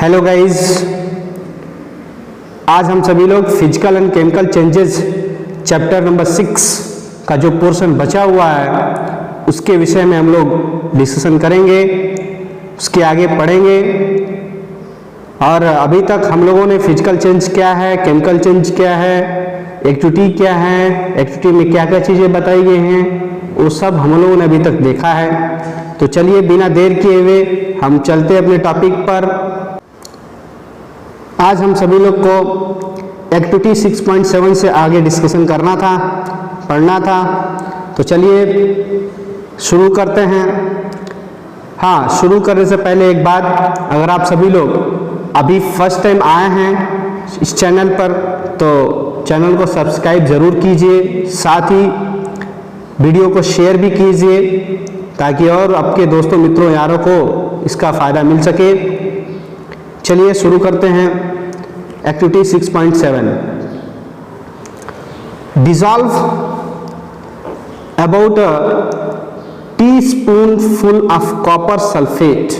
Hello guys, आज हम सभी लोग physical and chemical changes chapter number 6 का जो पोर्शन बचा हुआ है उसके विषय में हम लोग डिस्कशन करेंगे, उसके आगे पढ़ेंगे। और अभी तक हम लोगों ने फिजिकल चेंज क्या है, केमिकल चेंज क्या है, एक्टिविटी क्या है, एक्टिविटी में क्या क्या चीज़ें बताई गई हैं, वो सब हम लोगों ने अभी तक देखा है। तो चलिए बिना देर किए हुए हम चलते अपने टॉपिक पर। आज हम सभी लोग को एक्टिविटी 6.7 से आगे डिस्कशन करना था, पढ़ना था। तो चलिए शुरू करते हैं। हाँ, शुरू करने से पहले एक बात, अगर आप सभी लोग अभी फर्स्ट टाइम आए हैं इस चैनल पर तो चैनल को सब्सक्राइब ज़रूर कीजिए, साथ ही वीडियो को शेयर भी कीजिए ताकि और आपके दोस्तों मित्रों यारों को इसका फ़ायदा मिल सके। चलिए शुरू करते हैं activity 6.7। Dissolve about a teaspoonful of copper sulfate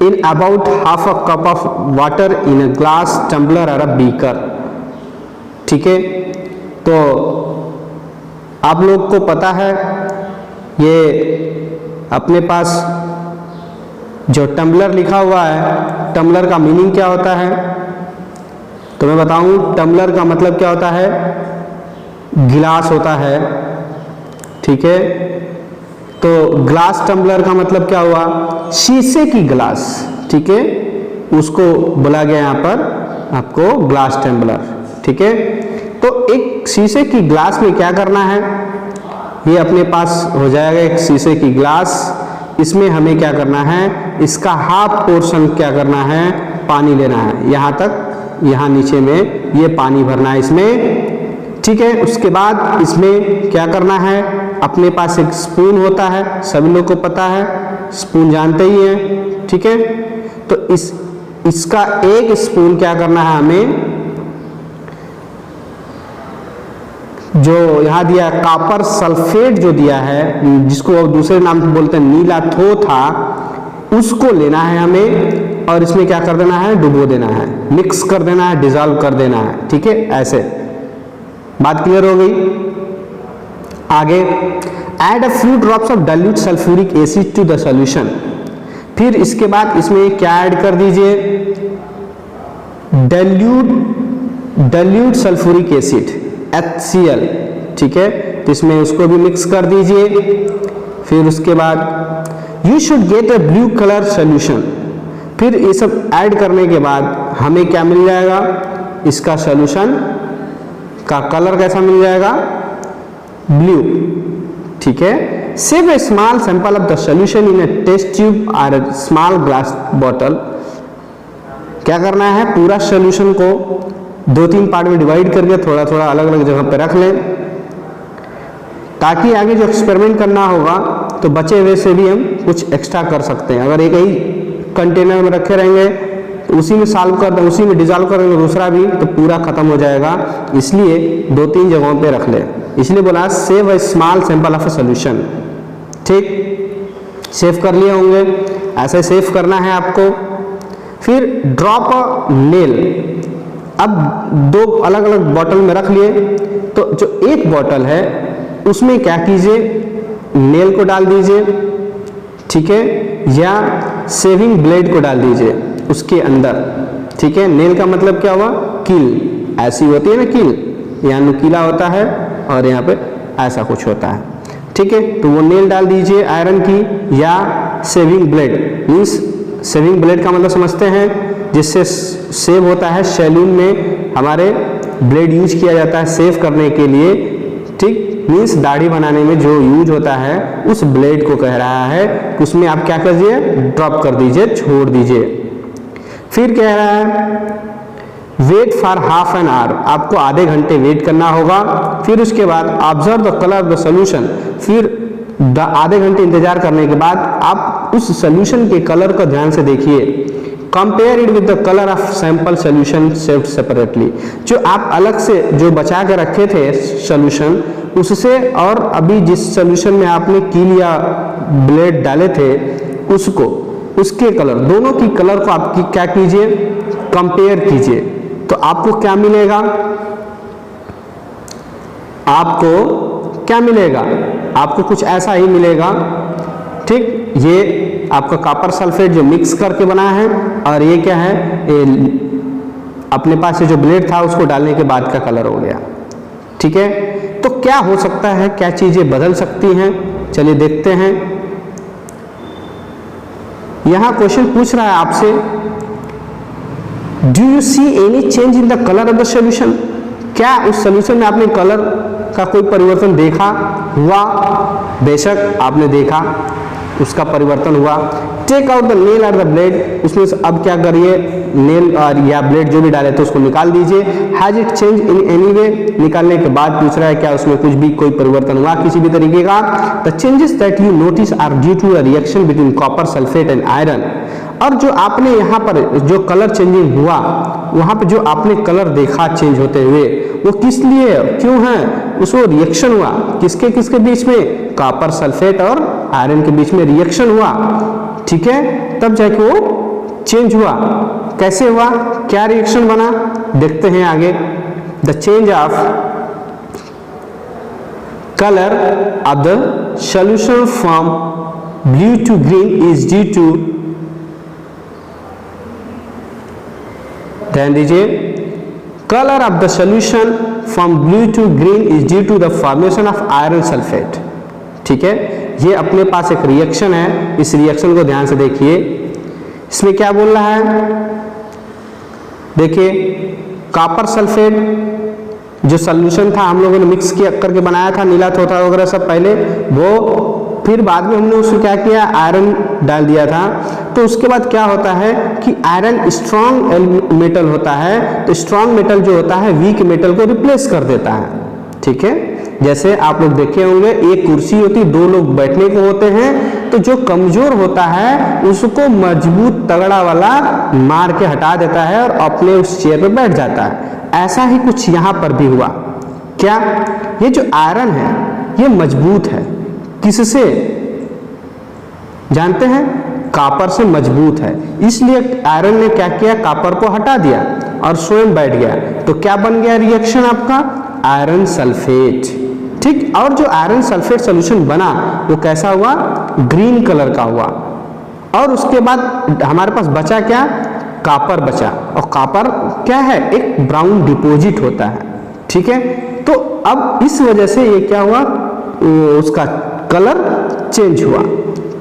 in about half a cup of water in a glass tumbler or a beaker। ठीक है, तो आप लोग को पता है ये अपने पास जो टम्बलर लिखा हुआ है, टम्बलर का मीनिंग क्या होता है तो मैं बताऊं। टम्बलर का मतलब क्या होता है, गिलास होता है। ठीक है, तो ग्लास टम्बलर का मतलब क्या हुआ, शीशे की ग्लास। ठीक है, उसको बोला गया यहाँ पर आपको ग्लास टम्बलर। ठीक है, तो एक शीशे की ग्लास में क्या करना है, ये अपने पास हो जाएगा एक शीशे की ग्लास। इसमें हमें क्या करना है, इसका हाफ पोर्शन क्या करना है, पानी लेना है। यहाँ तक, यहाँ नीचे में ये पानी भरना है इसमें। ठीक है, उसके बाद इसमें क्या करना है, अपने पास एक स्पून होता है, सभी लोग को पता है, स्पून जानते ही हैं। ठीक है, तो इसका एक स्पून क्या करना है हमें, जो यहाँ दिया है कॉपर सल्फेट जो दिया है, जिसको दूसरे नाम से बोलते हैं नीला थोथा, उसको लेना है हमें और इसमें क्या कर देना है, डुबो देना है, मिक्स कर देना है, डिसॉल्व कर देना है। ठीक है, ऐसे बात क्लियर हो गई। आगे, add a few drops of dilute sulphuric acid to the solution. फिर इसके बाद इसमें क्या ऐड कर दीजिए, डाइल्यूट सल्फ्यूरिक एसिड HCl। ठीक है, तो इसमें उसको भी मिक्स कर दीजिए। फिर उसके बाद you should get a blue colour solution. फिर ये सब ऐड करने के बाद हमें क्या मिल जाएगा, इसका सॉल्यूशन का कलर कैसा मिल जाएगा, ब्लू। ठीक है, save a small sample of the solution in a test tube और अ स्मॉल ग्लास बॉटल। क्या करना है, पूरा सॉल्यूशन को 2-3 पार्ट में डिवाइड करके थोड़ा थोड़ा अलग अलग जगह पर रख लें, ताकि आगे जो एक्सपेरिमेंट करना होगा तो बचे हुए से भी हम कुछ एक्स्ट्रा कर सकते हैं। अगर एक ही कंटेनर में रखे रहेंगे तो उसी में सॉल्व कर दें, उसी में डिसॉल्व करेंगे दूसरा भी, तो पूरा खत्म हो जाएगा। इसलिए 2-3 जगहों पे रख ले, इसलिए बोला save a small sample of a solution. ठीक, सेव कर लिए होंगे, ऐसे सेव करना है आपको। फिर ड्रॉप अ नेल। अब 2 अलग अलग बॉटल में रख लिए, तो जो एक बॉटल है उसमें क्या कीजिए, नेल को डाल दीजिए। ठीक है, या सेविंग ब्लेड को डाल दीजिए उसके अंदर। ठीक है, नेल का मतलब क्या हुआ, कील। ऐसी होती है ना कील, यहाँ नुकीला होता है और यहाँ पे ऐसा कुछ होता है। ठीक है, तो वो नेल डाल दीजिए आयरन की, या saving blade. Means saving blade का मतलब समझते हैं, जिससे सेव होता है, सैलून में हमारे ब्लेड यूज किया जाता है सेव करने के लिए। ठीक, मीन्स दाढ़ी बनाने में जो यूज होता है उस ब्लेड को कह रहा है कि उसमें आप क्या करिए, ड्रॉप कर दीजिए, छोड़ दीजिए। फिर कह रहा है wait for half an hour, आपको आधे घंटे वेट करना होगा। फिर उसके बाद observe the colour of the solution. फिर आधे घंटे इंतजार करने के बाद आप उस सोल्यूशन के कलर को ध्यान से देखिए। Compare it with the colour of sample solution saved separately. जो आप अलग से जो बचा के रखे थे सोल्यूशन, उससे और अभी जिस सोल्यूशन में आपने कील या ब्लेड डाले थे उसको उसके कलर, दोनों की कलर को आपकी क्या कीजिए, कंपेयर कीजिए, तो आपको क्या मिलेगा, आपको क्या मिलेगा, आपको कुछ ऐसा ही मिलेगा। ठीक, ये आपका कॉपर सल्फेट जो मिक्स करके बना है, और ये क्या है, ये अपने पास से जो ब्लेड था उसको डालने के बाद का कलर हो गया। ठीक है, तो क्या हो सकता है, क्या चीजें बदल सकती हैं, चलिए देखते हैं। यहां क्वेश्चन पूछ रहा है आपसे, do you see any change in the colour of the solution, क्या उस सॉल्यूशन में आपने कलर का कोई परिवर्तन देखा हुआ? बेशक आपने देखा, उसका परिवर्तन हुआ। टेक आउट द नेल और द ब्लेड, उसमें से अब क्या करिए, नेल और या ब्लेड जो भी डाले तो उसको निकाल दीजिए। Has it change in any way, निकालने के बाद पूछ रहा है क्या उसमें कुछ भी कोई परिवर्तन हुआ किसी भी तरीके का। The changes that you notice are due to a reaction between copper sulphate and iron, और जो आपने यहाँ पर जो कलर चेंजिंग हुआ, वहां पे जो आपने कलर देखा चेंज होते हुए, वो किस लिए, क्यों है, उसको रिएक्शन हुआ किसके किसके बीच में, कॉपर सल्फेट और आयरन के बीच में रिएक्शन हुआ। ठीक है, तब जाके वो चेंज हुआ। कैसे हुआ, क्या रिएक्शन बना, देखते हैं आगे। The change of colour of the solution from blue to green is due to, ध्यान दीजिए, colour of the solution from blue to green is due to the formation of iron sulphate. ठीक है, ये अपने पास एक रिएक्शन है, इस reaction को ध्यान से देखिए। इसमें क्या बोल रहा है, देखिए कॉपर सल्फेट जो सॉल्यूशन था हम लोगों ने मिक्स किया करके बनाया था, नीला थोथा वगैरह सब पहले, वो फिर बाद में हमने उसको क्या किया, आयरन डाल दिया था। तो उसके बाद क्या होता है कि आयरन स्ट्रॉन्ग मेटल होता है, तो स्ट्रॉन्ग मेटल जो होता है वीक मेटल को रिप्लेस कर देता है। ठीक है, जैसे आप लोग देखे होंगे, एक कुर्सी होती, दो लोग बैठने को होते हैं, तो जो कमजोर होता है उसको मजबूत तगड़ा वाला मार के हटा देता है और अपने उस चेयर पे बैठ जाता है। ऐसा ही कुछ यहाँ पर भी हुआ। क्या, ये जो आयरन है ये मजबूत है, किससे जानते हैं, कॉपर से मजबूत है, इसलिए आयरन ने क्या किया, कॉपर को हटा दिया और स्वयं बैठ गया। तो क्या बन गया रिएक्शन आपका, आयरन सल्फेट। ठीक, और जो आयरन सल्फेट सॉल्यूशन बना वो कैसा हुआ, ग्रीन कलर का हुआ। और उसके बाद हमारे पास बचा क्या, कॉपर बचा, और कॉपर क्या है, एक ब्राउन डिपॉजिट होता है। ठीक है, तो अब इस वजह से ये क्या हुआ, उसका कलर चेंज हुआ।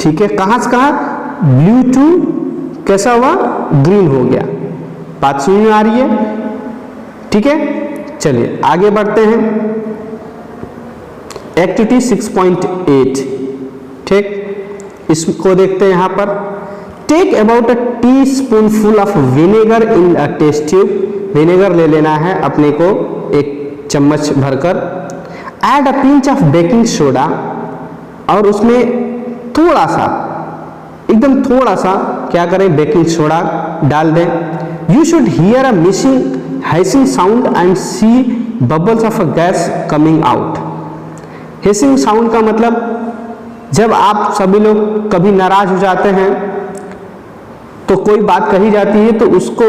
ठीक है, कहां से कहां, ब्लू टू कैसा हुआ, ग्रीन हो गया। बात समझ में आ रही है? ठीक है, चलिए आगे बढ़ते हैं। एक्टिविटी 6.8, ठीक, इसको देखते हैं। यहां पर take about a teaspoonful of vinegar in a test tube, vinegar ले लेना है अपने को एक चम्मच भरकर। Add a pinch of baking soda, और उसमें थोड़ा सा, एकदम थोड़ा सा क्या करें, बेकिंग सोडा डाल दें। You should hear a hissing sound and see bubbles of a gas coming out. Hissing sound का मतलब, जब आप सभी लोग कभी नाराज हो जाते हैं तो कोई बात कही जाती है तो उसको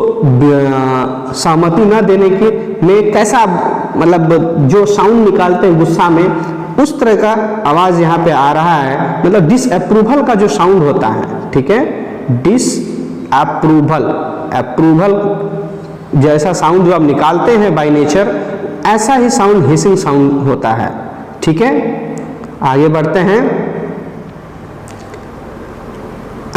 सहमति न देने के में कैसा, मतलब जो साउंड निकालते हैं गुस्सा में, उस तरह का आवाज यहाँ पे आ रहा है, मतलब डिसअप्रूवल का जो साउंड होता है। ठीक है, डिसअप्रूवल, अप्रूवल जैसा साउंड जो आप निकालते हैं बाय नेचर, ऐसा ही साउंड हिसिंग साउंड होता है। ठीक है, आगे बढ़ते हैं।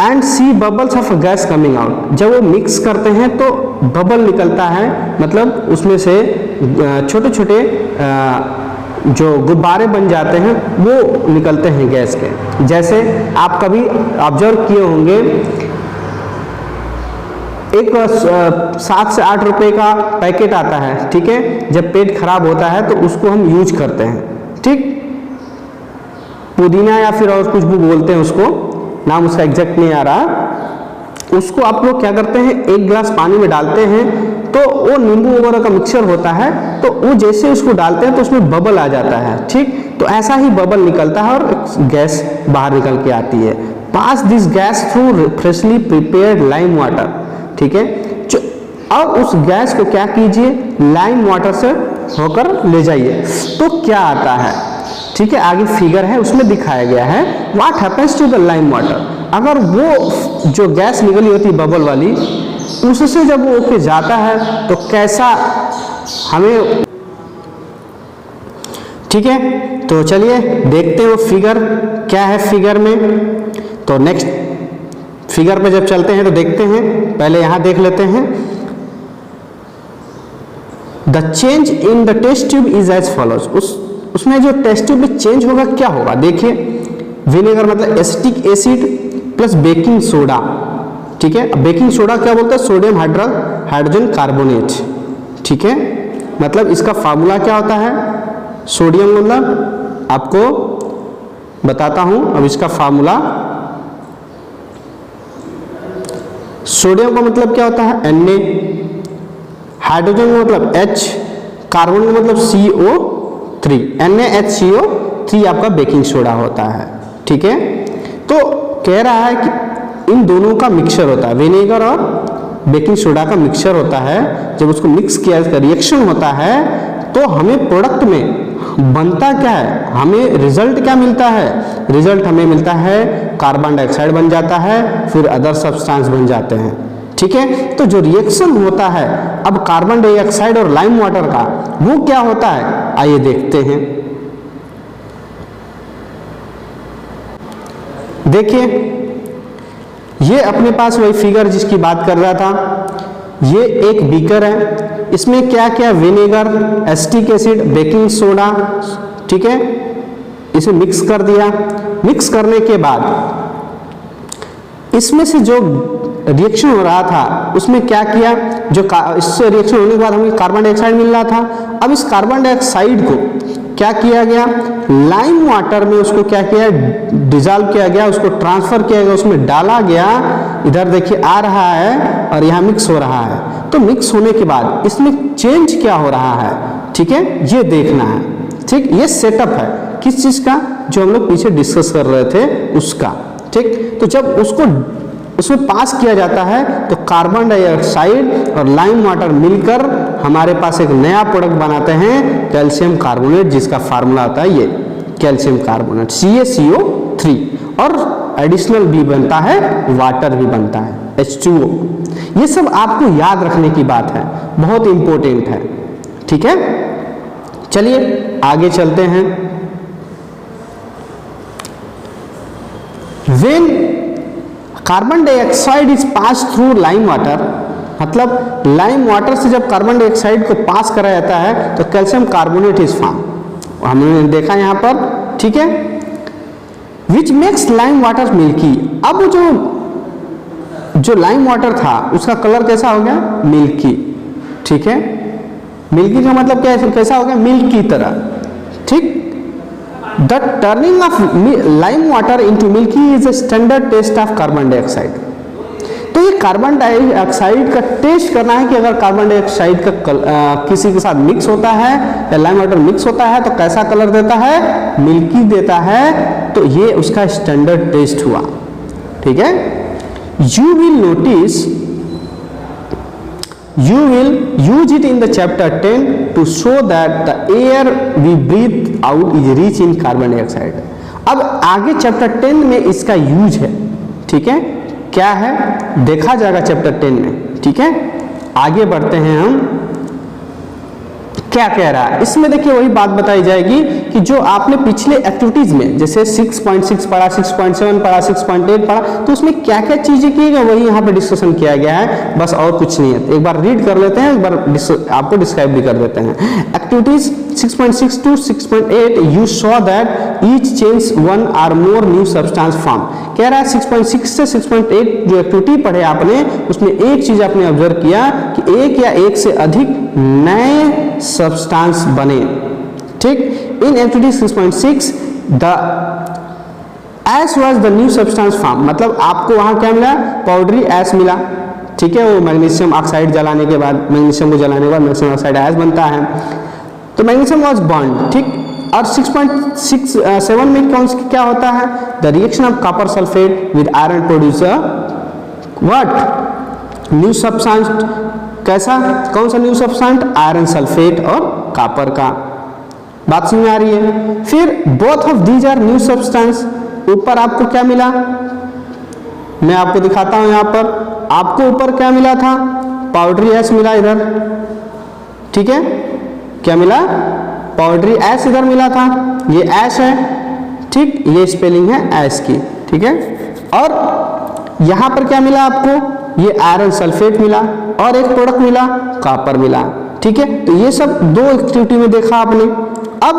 And see bubbles of gas coming out, जब वो मिक्स करते हैं तो बबल निकलता है, मतलब उसमें से छोटे छोटे जो गुब्बारे बन जाते हैं वो निकलते हैं गैस के। जैसे आप कभी ऑब्जर्व किए होंगे, एक 7 से 8 रुपए का पैकेट आता है। ठीक है, जब पेट खराब होता है तो उसको हम यूज करते हैं। ठीक, पुदीना या फिर और कुछ भी बोलते हैं उसको, नाम उसका एग्जैक्ट नहीं आ रहा। उसको आप लोग क्या करते हैं, एक गिलास पानी में डालते हैं तो वो नींबू वगैरह का मिक्सचर होता है, तो वो जैसे उसको डालते हैं तो उसमें बबल आ जाता है। ठीक, तो ऐसा ही बबल निकलता है और गैस बाहर निकल के आती है। Pass this gas through freshly prepared lime water, ठीक है। अब उस गैस को क्या कीजिए, लाइम वाटर से होकर ले जाइए, तो क्या आता है, ठीक है। आगे फिगर है उसमें दिखाया गया है what happens to the lime water. अगर वो जो गैस निकली होती है बबल वाली, उससे जब वो ऊपर जाता है तो कैसा हमें, ठीक है। तो चलिए देखते हैं वो फिगर क्या है फिगर में। तो नेक्स्ट फिगर पे जब चलते हैं तो देखते हैं, पहले यहां देख लेते हैं। The change in the test tube is as follows. उसमें जो टेस्ट ट्यूब में चेंज होगा क्या होगा, देखिए विनेगर मतलब acetic acid plus baking soda, ठीक है। बेकिंग सोडा क्या बोलते हैं, सोडियम हाइड्रोजन कार्बोनेट, ठीक है। मतलब इसका फार्मूला क्या होता है, सोडियम मतलब आपको बताता हूं अब इसका फार्मूला। सोडियम का मतलब क्या होता है Na, हाइड्रोजन का मतलब H, कार्बन का मतलब CO3, NaHCO3 आपका बेकिंग सोडा होता है, ठीक है। तो कह रहा है कि इन दोनों का मिक्सचर होता है, विनेगर और बेकिंग सोडा का मिक्सचर होता है। जब उसको मिक्स किया जाता है, रिएक्शन होता है, तो हमें प्रोडक्ट में बनता क्या है, हमें रिजल्ट क्या मिलता है, रिजल्ट हमें मिलता है कार्बन डाइऑक्साइड बन जाता है, फिर अदर सब्सटेंस बन जाते हैं, ठीक है। तो जो रिएक्शन होता है अब कार्बन डाइऑक्साइड और लाइम वाटर का, वो क्या होता है, आइए देखते हैं। देखिए ये अपने पास वही फिगर जिसकी बात कर रहा था, ये एक बीकर है, इसमें क्या क्या vinegar, acetic acid, baking soda, ठीक है, इसे मिक्स कर दिया। मिक्स करने के बाद इसमें से जो रिएक्शन हो रहा था उसमें क्या किया, जो इससे रिएक्शन होने के बाद हमें कार्बन डाइऑक्साइड मिल रहा था। अब इस कार्बन डाइऑक्साइड को क्या किया गया, लाइम वाटर में उसको क्या किया, डिजॉल्व किया गया, उसको ट्रांसफर किया गया, उसमें डाला गया। इधर देखिए आ रहा है और यहाँ मिक्स हो रहा है। तो मिक्स होने के बाद इसमें चेंज क्या हो रहा है, ठीक है, ये देखना है, ठीक। ये सेटअप है किस चीज का, जो हम लोग पीछे डिस्कस कर रहे थे उसका, ठीक। तो जब उसको उसमें पास किया जाता है तो कार्बन डाइऑक्साइड और लाइम वाटर मिलकर हमारे पास एक नया प्रोडक्ट बनाते हैं, कैल्शियम कार्बोनेट, जिसका फार्मूला आता है ये कैल्शियम कार्बोनेट CaCO3, और एडिशनल भी बनता है, वाटर भी बनता है H2O। ये सब आपको याद रखने की बात है, बहुत इंपॉर्टेंट है, ठीक है। चलिए आगे चलते हैं। When carbon dioxide is pass through lime water, मतलब लाइम वाटर से जब कार्बन डाइऑक्साइड को पास कराया जाता है तो कैल्शियम कार्बोनेट इज फॉर्म, हमने देखा यहाँ पर, ठीक है। Which makes lime water milky. अब जो लाइम वाटर था उसका कलर कैसा हो गया, मिल्की, ठीक है। मिल्की का मतलब कैसा हो गया, मिल्क की तरह, ठीक। The turning of lime water into milky is a standard test of carbon dioxide. तो ये कार्बन डाइऑक्साइड का टेस्ट करना है कि अगर कार्बन डाइऑक्साइड का किसी के साथ मिक्स होता है या लाइम वाटर मिक्स होता है तो कैसा कलर देता है, मिल्की देता है। तो ये उसका स्टैंडर्ड टेस्ट हुआ, ठीक है। You will notice, you will use it in the chapter 10 to show that the air we breathe out is rich in carbon dioxide। अब आगे चैप्टर 10 में इसका यूज है, ठीक है, क्या है देखा जाएगा चैप्टर 10 में, ठीक है। आगे बढ़ते हैं हम, क्या कह रहा है इसमें, देखिए वही बात बताई जाएगी कि जो आपने पिछले एक्टिविटीज में जैसे 6.6 पढ़ा, 6.7 पढ़ा, 6.8 पढ़ा, तो उसमें क्या क्या चीजें की गई वही यहाँ पे डिस्कशन किया गया है, बस और कुछ नहीं है। एक बार रीड कर लेते हैं, एक बार आपको डिस्क्राइब भी कर देते हैं। Activities 6.6 to 6.8 you saw that each change one or more new substance form। कह रहा है 6.6 से 6.8 जो एक्टिविटी पढ़े आपने उसमें एक चीज आपने ऑब्जर्व किया कि एक या एक से अधिक नए सब्सटेंस बने, ठीक। In activity 6.6 the S was the new substance form, मतलब आपको वहां क्या मिला, पाउडरी एस मिला, ठीक है। वो मैग्नीशियम ऑक्साइड जलाने के बाद, मैग्नीशियम को जलाने के बाद मैग्नीशियम ऑक्साइड एस बनता है, तो मैग्नीशियम वाज बॉन्ड, ठीक। और 6.7 में क्या होता है, the reaction of copper sulphate with iron produce what new substance. कैसा, कौन सा न्यू सब्सटेंस, आयरन सल्फेट और कॉपर का। बात समझ में आ रही है। फिर both of these are new substance. ऊपर आपको क्या मिला, मैं आपको दिखाता हूं, यहां पर आपको ऊपर क्या मिला था, पाउडरी एस मिला इधर, ठीक है, क्या मिला, पाउडरी एस इधर मिला था, ये एश है, ठीक, ये स्पेलिंग है एश की, ठीक है। और यहां पर क्या मिला आपको, ये आयरन सल्फेट मिला और एक प्रोडक्ट मिला, कॉपर मिला, ठीक है। तो ये सब दो एक्टिविटी में देखा आपने। अब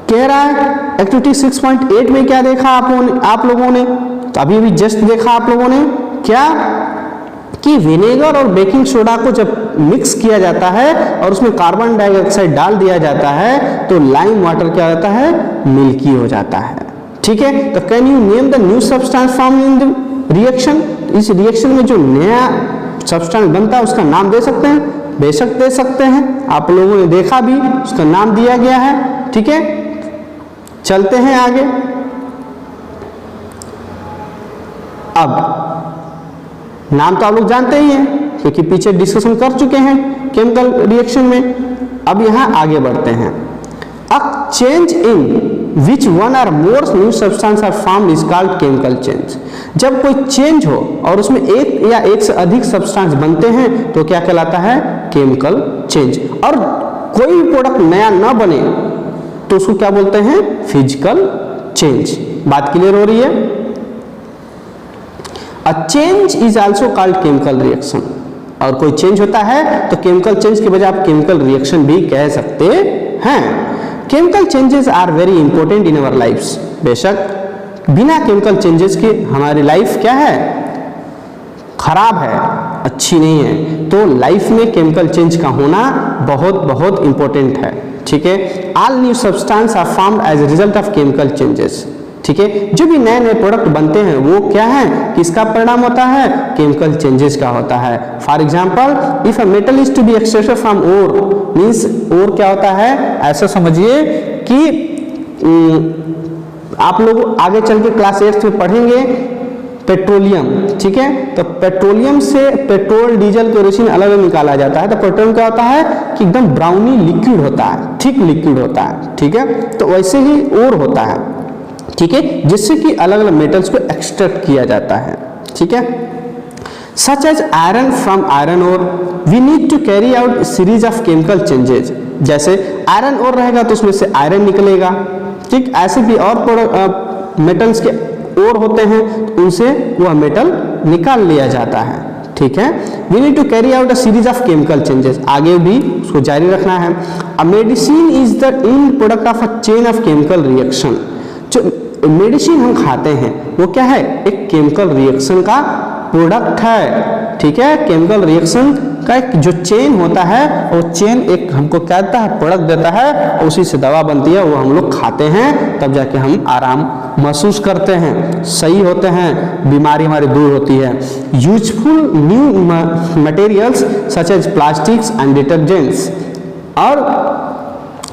कह रहा है एक्टिविटी 6.8 में क्या देखा आप लोगों ने, तो अभी भी जस्ट देखा आप लोगों ने क्या, कि विनेगर और बेकिंग सोडा को जब मिक्स किया जाता है और उसमें कार्बन डाइऑक्साइड डाल दिया जाता है तो लाइम वाटर क्या होता है, मिल्की हो जाता है, ठीक है। तो can you name the new substance form in the reaction. इस रिएक्शन में जो नया सब्सटेंस बनता है उसका नाम दे सकते हैं, बेशक दे सकते हैं, आप लोगों ने देखा भी, उसका नाम दिया गया है, ठीक है। चलते हैं आगे। अब नाम तो आप लोग जानते ही हैं क्योंकि पीछे डिस्कशन कर चुके हैं केमिकल रिएक्शन में। अब यहां आगे बढ़ते हैं। A change in which one or more new substance are formed is called chemical change. जब कोई चेंज हो और उसमें एक या एक से अधिक सब्सटेंस बनते हैं तो क्या कहलाता है, केमिकल चेंज। और कोई भी प्रोडक्ट नया ना बने तो उसको क्या बोलते हैं, फिजिकल चेंज। बात क्लियर हो रही है। A change is also called chemical reaction। और कोई चेंज होता है तो केमिकल चेंज के बजाय आप केमिकल रिएक्शन भी कह सकते हैं। Chemical changes are very important in our lifes. बेशक बिना केमिकल चेंजेस के हमारी लाइफ क्या है, खराब है, अच्छी नहीं है। तो लाइफ में केमिकल चेंज का होना बहुत बहुत इंपॉर्टेंट है, ठीक है। All new substance are formed as a result of chemical changes, ठीक है। जो भी नए नए प्रोडक्ट बनते हैं वो क्या है, किसका परिणाम होता है, केमिकल चेंजेस का होता है। For example if a metal is to be extracted from ore, means ore क्या होता है, ऐसा समझिए कि आप लोग आगे चल के क्लास 8 में पढ़ेंगे पेट्रोलियम, ठीक है। तो पेट्रोलियम से पेट्रोल, डीजल, केरोसिन अलग अलग निकाला जाता है। तो पेट्रोलियम क्या होता है कि एकदम ब्राउनी लिक्विड होता है, थिक लिक्विड होता है, ठीक है। तो वैसे ही ओर होता है, ठीक है, जिससे कि अलग अलग मेटल्स को एक्सट्रैक्ट किया जाता है, ठीक है। Such as iron from iron ore we need to carry out series of chemical changes. जैसे आयरन ओर रहेगा तो उसमें से आयरन निकलेगा, ठीक। ऐसे भी और मेटल्स के ओर होते हैं तो उनसे वह मेटल निकाल लिया जाता है, ठीक है। We need to carry out a series of chemical changes, आगे भी उसको जारी रखना है। A medicine is the end product of a chain of chemical reaction. जो मेडिसिन हम खाते हैं वो क्या है, एक केमिकल रिएक्शन का प्रोडक्ट है, ठीक है। केमिकल रिएक्शन का एक जो चेन होता है वो चेन एक हमको क्या देता है, प्रोडक्ट देता है, उसी से दवा बनती है, वो हम लोग खाते हैं तब जाके हम आराम महसूस करते हैं, सही होते हैं, बीमारी हमारी दूर होती है। Useful new materials such as plastics and detergents. और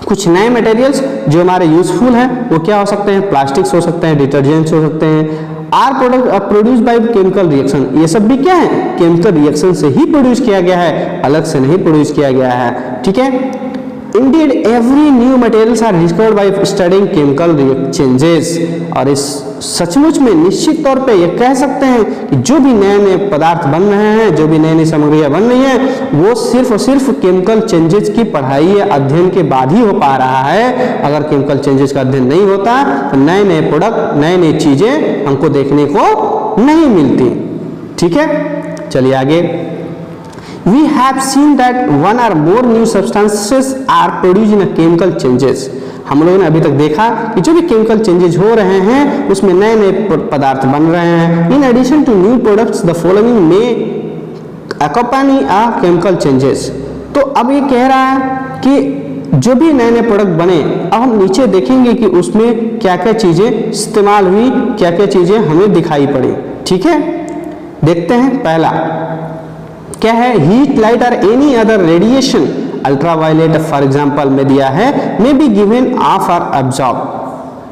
कुछ नए मटेरियल्स जो हमारे यूजफुल हैं वो क्या हो सकते हैं, प्लास्टिक्स हो सकते हैं, डिटर्जेंट्स हो सकते हैं। Are product produce by chemical reaction, ये सब भी क्या है, केमिकल रिएक्शन से ही प्रोड्यूस किया गया है, अलग से नहीं प्रोड्यूस किया गया है, ठीक है। Indeed, every new materials are discovered by studying chemical changes। और इस सचमुच में निश्चित तौर पे ये कह सकते हैं कि जो भी नए नए पदार्थ बन रहे हैं, जो भी नई नई सामग्रियां बन रही हैं, वो सिर्फ और सिर्फ केमिकल चेंजेस की पढ़ाई या अध्ययन के बाद ही हो पा रहा है। अगर केमिकल चेंजेस का अध्ययन नहीं होता तो नए नए प्रोडक्ट, नई नई चीजें हमको देखने को नहीं मिलती, ठीक है। चलिए आगे। We have seen that one or more new substances are produced in a chemical changes। हम लोगों ने अभी तक देखा कि जो भी केमिकल चेंजेस हो रहे हैं उसमें नए नए पदार्थ बन रहे हैं। In addition to new products, the following may accompany a chemical changes। तो अब ये कह रहा है कि जो भी नए नए प्रोडक्ट बने, अब हम नीचे देखेंगे कि उसमें क्या क्या चीजें इस्तेमाल हुई, क्या क्या चीजें हमें दिखाई पड़ी, ठीक है। देखते हैं पहला क्या है, हीट, लाइट और any other radiation ultraviolet for example में दिया है, मे बी गिवन ऑफ और अब्जॉर्ब।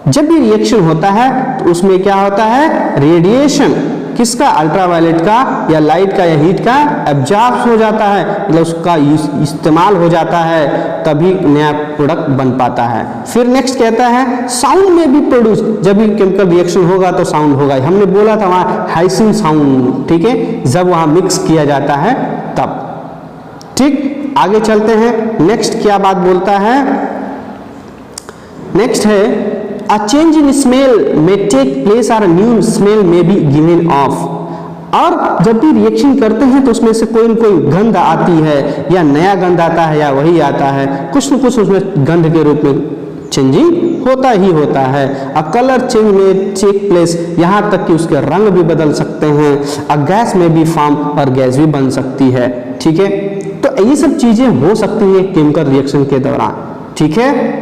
जब भी रिएक्शन होता है तो उसमें क्या होता है, रेडिएशन किसका, अल्ट्रावायलेट का या लाइट का या हीट का एब्जॉर्ब हो जाता है, मतलब उसका इस्तेमाल हो जाता है, तभी नया प्रोडक्ट बन पाता है। फिर नेक्स्ट कहता है साउंड में भी प्रोड्यूस, जब भी केमिकल रिएक्शन होगा तो साउंड होगा। हमने बोला था वहां हाइसिंग साउंड, ठीक है, जब वहां मिक्स किया जाता है तब। ठीक, आगे चलते हैं। नेक्स्ट क्या बात बोलता है, नेक्स्ट है A change in smell may take place or a new smell may be given off। और जब भी रिएक्शन करते हैं तो उसमें से कोई न कोई गंध आती है, या नया गंध आता है या वही आता है, कुछ न कुछ उसमें गंध के रूप में चेंजिंग होता ही होता है। अ कलर चेंज में टेक प्लेस, यहाँ तक कि उसके रंग भी बदल सकते हैं। अ गैस में भी फॉर्म, और गैस भी बन सकती है। ठीक है, तो ये सब चीजें हो सकती है केमिकल रिएक्शन के दौरान। ठीक है।